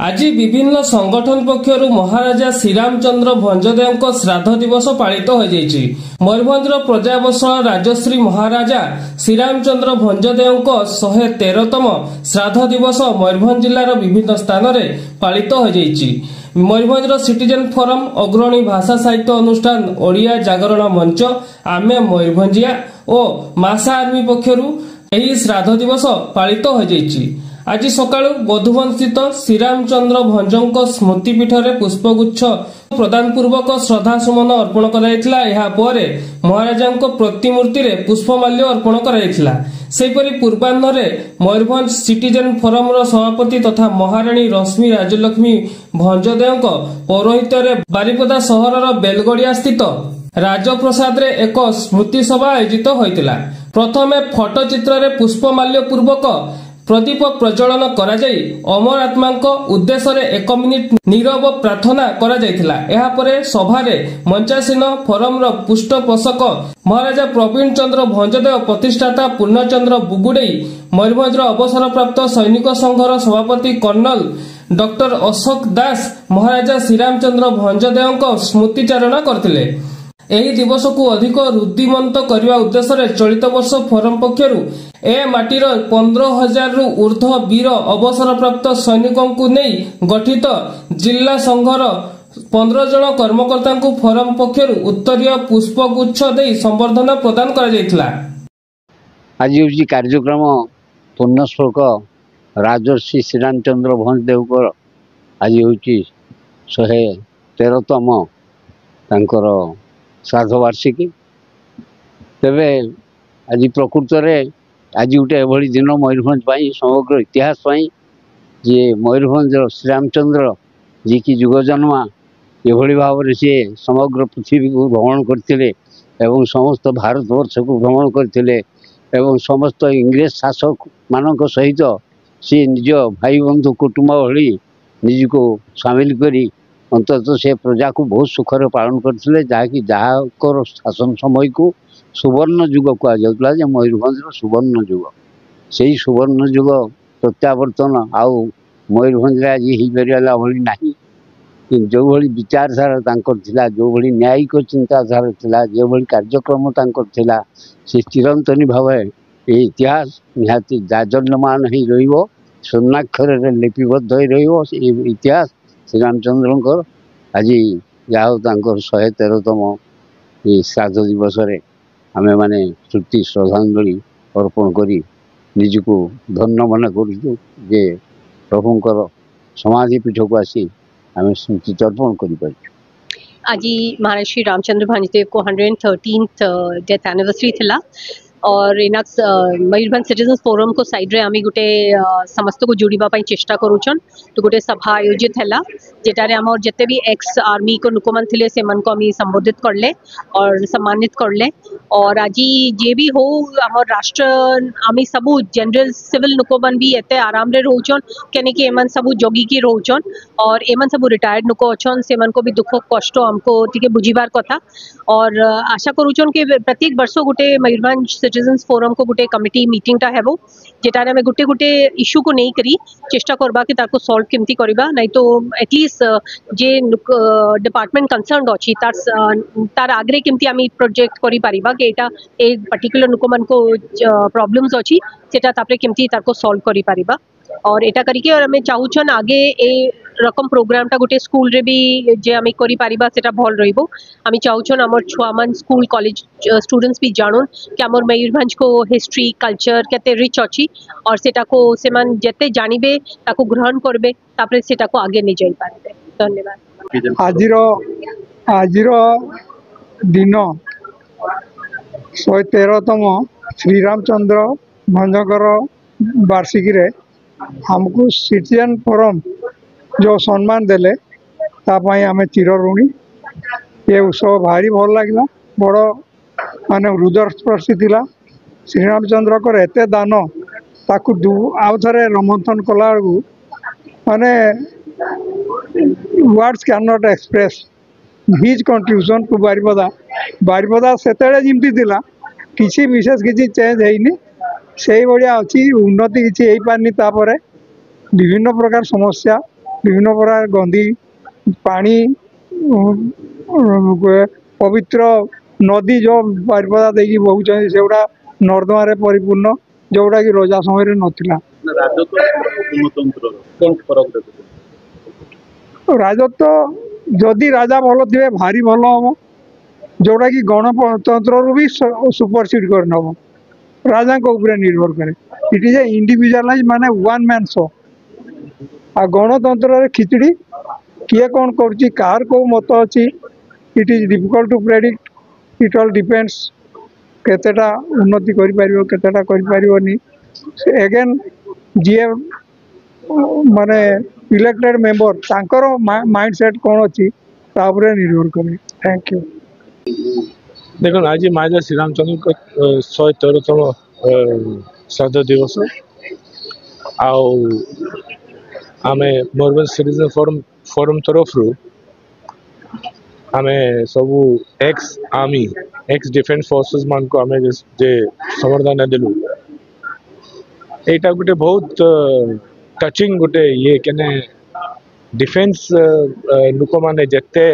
आज विभिन्न संगठन पक्षर महाराजा श्रीरामचंद्र भंजदेव श्राद्ध दिवस पालित हो जाइछि। मयूरभंजर प्रजावत्सल राजश्री महाराजा श्रीरामचंद्र भंजदेव 113तम श्राद्ध दिवस मयूरभंज जिलार विभिन्न स्थान में पालित हो जाइछि। मयूरभंजर सिटीजन फोरम, अग्रणी भाषा साहित्य अनुष्ठान, ओडिया जागरण मंच, आमे मयूरभंजिया और मासा आर्मी पक्षर एही श्राद्ध दिवस पालित हो जाइछि। आज सकाळु बधुवन स्थित श्रीरामचंद्र भंजों स्मृतिपीठ में पुष्पगुच्छ प्रदान पूर्वक श्रद्धासुमन अर्पण कराइथिला। एहा परे महाराजा प्रतिमूर्ति रे पुष्पमाल्य अर्पण कराइथिला। सेहीपरि पूर्वाह्न मयूरभंज सिटीजन फोरम सभापति तथा महाराणी रश्मि राजलक्ष्मी भंजदेव पौरोहित्य रे बारिपदा सहरर बेलगड़िया स्थित राजप्रसाद रे एक स्मृति सभा आयोजित होइतिला। प्रथमे फटोचित्र रे पुष्पमाल्य पूर्वक प्रदीप प्रज्वलन करा जाई अमर आत्मा उद्देश्य रे 1 मिनिट नीरव प्रार्थना करा जायतिला। एहा परे सभारे मंचासीन फोरम रो पृष्ठपोषक महाराजा प्रवीण चंद्र भंजदेव प्रतिष्ठाता पूर्णचंद्र बुगुडे, मयूरभंज अवसर प्राप्त सैनिक संघर सभापति कर्नल डॉक्टर अशोक दास महाराजा श्रीरामचंद्र भंजदेव स्मृतिचारण करथिले। एही दिवस को अधिक रुद्धिमंत करने उद्देश्य चलित वर्ष फोरम पक्षर ए माटीर 15,000 रु ऊर्ध्व वीर अवसर प्राप्त सैनिकों को नहीं गठित जिला संघर 15 जन कर्मकर्ता को फोरम पक्षर उत्तरीय पुष्पगुच्छ दे संबर्धना प्रदान करा जायतिला। आज होची कार्यक्रम पुण्यश्लोक राजर्षि श्रीरामचंद्र भंजदेव आज होची 113तम तांकर श्राद्ध वार्षिकी। तेरे आज प्रकृत में आज गोटे एभली दिन मयूरभंज समग्र इतिहास जे मयूरभंज श्रीरामचंद्र जी की जुग जन्मा एभली भाव में सी समग्र पृथ्वी को भ्रमण करते एवं समस्त भारतवर्ष को भ्रमण करते एवं समस्त इंग्रेज शासक मान सहित सी निज भाई बंधु कुटुंब भली निज को सामिल करी अंततः से प्रजा को बहुत सुखर पालन करते जहाँकि जहाँ शासन समय को सुवर्ण युग कहुला मयूरभंज सुवर्ण युग से ही सुवर्ण युग प्रत्यावर्तन आउ मयूरभंज आज हो पारा भली ना जो भली विचारधारा तांकर जो भली न्यायिक चिंताधारा थिला जो भली कार्यक्रम तांकर थिला से चिरंतनी भाव इतिहास निहाती जाजन्यमान ही रहिबो स्वर्णाक्षर लिपिबद्ध ही रहिबो इतिहास श्रीरामचंद्र आज जाओ 113तम श्राद्ध दिवस आम मैंने श्रुति श्रद्धांजलि अर्पण करी निजको धन्य मन करूँ जे प्रभुंकर समाधि पीठ को आसी आम स्मृति तर्पण कर। आज महाराज श्री रामचंद्र भंजदेव को 113th डेथ एनिवर्सरी थिला और इना मयूरभंज सिटीजन फोरम को साइड रे आमी गोटे समस्त को जोड़िबा पई चेष्टा करूछन। तो गोटे सभा आयोजित हैला जेटारे हमर जते भी एक्स आर्मी को नुकमन थिले से मन को आमी संबोधित करले और सम्मानित करले। और आज जे भी हो हमर राष्ट्र आमी सबु जनरल सिविल नुकमन भी एते आराम रे रहउछन केने कि एमन सबु जोगी की रहउछन और एमन सबु रिटायर्ड नुको अछन से मन को भी दुख कष्ट हमको टिके बुझिबार कथा। और आशा करूछन कि प्रत्येक वर्ष गोटे मयूरभंज सिटीजन्स फोरम को गोटे कमिटी मीटिंग टा हेबो जेटारे हमें गोटे गोटे इश्यू को नहीं करी चेष्टा करबा कि ताको सॉल्व केमती करबा नहीं तो एटलीस्ट जे डिपार्टमेंट कंसर्न अछि तार आग्रे केमती आमी प्रोजेक्ट करी परिबा कि एटा एक पर्टिकुलर नुकमन को प्रॉब्लम्स अछि सेटा तापरे केमती ताको सॉल्व करी परिबा। और एटा करिके और हमें चाहूछन आगे ए रकम प्रोग्राम टा गोटे स्कूल रे भी जे आमी करी परिबा सेटा भल रहिबो। आमी चाहूछन हमर छुआ मन स्कूल कॉलेज स्टूडेंट्स भी जानन कि हमर मयूरभंज को हिस्ट्री कल्चर केते रिच अछि और सेटा को सेमान जते जानिबे ताको ग्रहण करबे तापरे सेटा को आगे नि जाई पारबे। धन्यवाद। आजिरो दिन 113तम श्रीरामचंद्र भंजकर वार्षिकी रे हमको सिटीजन फोरम जो सम्मान देले तापाई आमे चिर ऋणी। ये उत्सव भारी भल लगे बड़ माने हृदय स्पर्शी थिला। श्रीरामचंद्र को एते दान ताकू आउ थे रमंथन कला माने words can not express his contribution to Baripada से जमती थिला किसी विशेष किसी चेंज है से भाया अच्छी उन्नति किसी हो पारनी। विभिन्न प्रकार समस्या विभिन्न प्रकार गंदी पानी पवित्र नदी जो बारिपदा देखिए बहु से गुड़ा नर्दमा परिपूर्ण जोटा कि रजा समय नाला राजत्व जदि राजा भल थे भारी भल हम जोटा कि गणतंत्र भी सुपरसीड कर नब राजा निर्भर करे इट इज ए इंडिविजुअलाइज माने वन मैन शो आ गणतंत्र खिचड़ी किए कौन कर मत अच्छी it is difficult to predict it all depends केतेटा उन्नति करें एगेन जी माने इलेक्टेड मेंबर तांकर माइंड सेट कौन अच्छी निर्भर करे। Thank you. देखो आज महाराजा श्रीरामचंद्र को 113तम श्राद्ध दिवस आमे मयूरभंज सिटीजन फोरम तरफ आमे सबू ex army x defence forces मान को आमे जे समर्थन देलु एटा गोटे बहुत टचिंग गोटे ये केने डिफेंस लोक माने जत्ते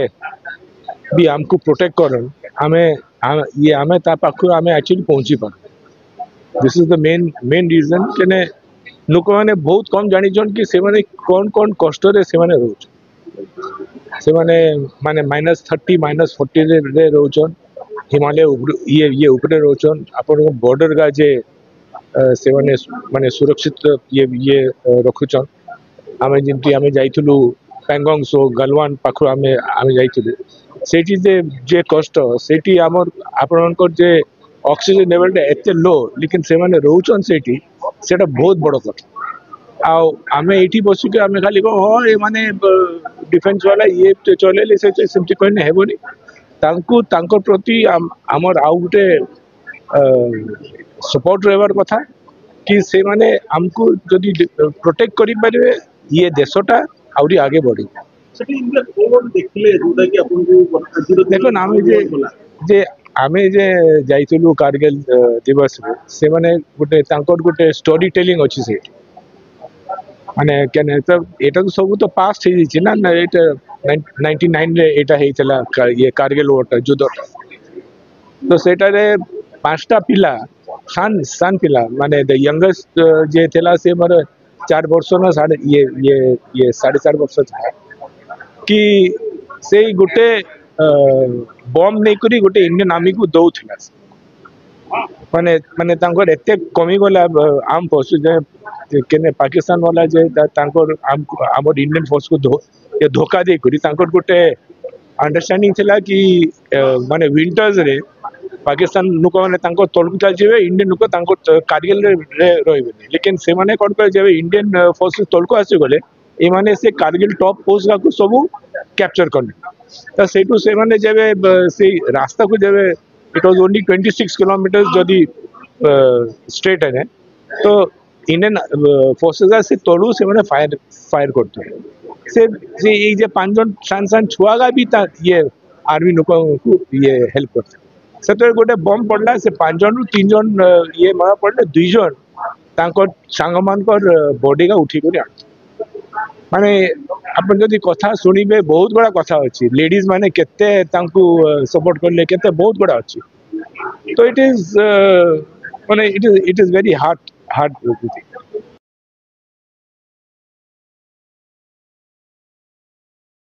भी हमको प्रोटेक्ट करन आमे ता पाखु आमे एक्चुअली पहुंची पार। This is the main reason केने लोक माने बहुत कम जानी जन कि से माने कौन कष्ट रे से माने रोच से माने -30 -40 रे रोचन हिमालय ये ऊपर रोचन अपन बॉर्डर का जे से माने सुरक्षित ये रखुचन आमे जिंती आमे जाइथुलु पेंगोंग सो गलवान पाखु आमे जाइथुलु सेठी जे कष्ट सेठी हमर आपनकर जे ऑक्सीजन लेवल एते लो लेकिन से माने रोचन सेठी सेटा बहुत बड़ कष्ट आमे एठी बसु के आमे खाली हो ए माने डिफेंस वाला ये चलेले से सेमती कहने हेबोनी तांको तांकर प्रति हमर आउ गुटे सपोर्ट रहबार कथा कि से माने हमको जदि प्रोटेक्ट करि पारे ये देशटा आउरी आगे बढ़ी देखो आमे जे आमे जे जाइतलु कारगिल दिवस से माने गोटे तांकर गोटे स्टोरी टेलिंग अछि से माने केने तो एटा तो सब तो पास्ट हे छि ना एटा 99 रे एटा हेतला ये कारगिल वॉर युद्ध तो सेटा रे पांचटा पिला सान पिला माने द यंगेस्ट जे थेला से मर 4 वर्ष ना ये 4.5 वर्ष था कि से गोटे बम नहीं करी गोटे इंडियन आर्मी को दौला माने माने तांकर एते कमी गला आर्म फोर्स जे केने पाकिस्तान वाला जे तांकर हमर इंडियन फोर्स को धोखा दे करी तांकर गोटे अंडरस्टैंडिंग थिला कि माने विंटर्स रे पाकिस्तान लोक माने तांको तलकु चल जेबे इंडियन लोक तांको कारगिल रे रहबे लेकिन से माने कोन कर जेबे इंडियन फोर्स तलकु आसी गले ए माने से कारगिल टॉप पोस्ट को सब कैप्चर करने तो सेटू से माने जेबे से रास्ता को जेबे इट वाज ओनली 26 किलोमीटर जदी स्ट्रेट है तो इंडियन फोर्सेस से तलु से माने फायर करते से ये जे 5 जन सान छुआ का भी ये आर्मी लोक को ये हेल्प करते से तो गोटे बम पड़ला से 5 जन 3 जन ये मारा पड़ले 2 जन तांकर सांग मानकर बॉडी का उठी कर माने अपन जदि कथा सुनिबे बहुत बड़ा कथा अछि लेडीज माने केते तांकू सपोर्ट करले केते बहुत बड़ा अछि तो इट इज माने इट इज वेरी हार्ड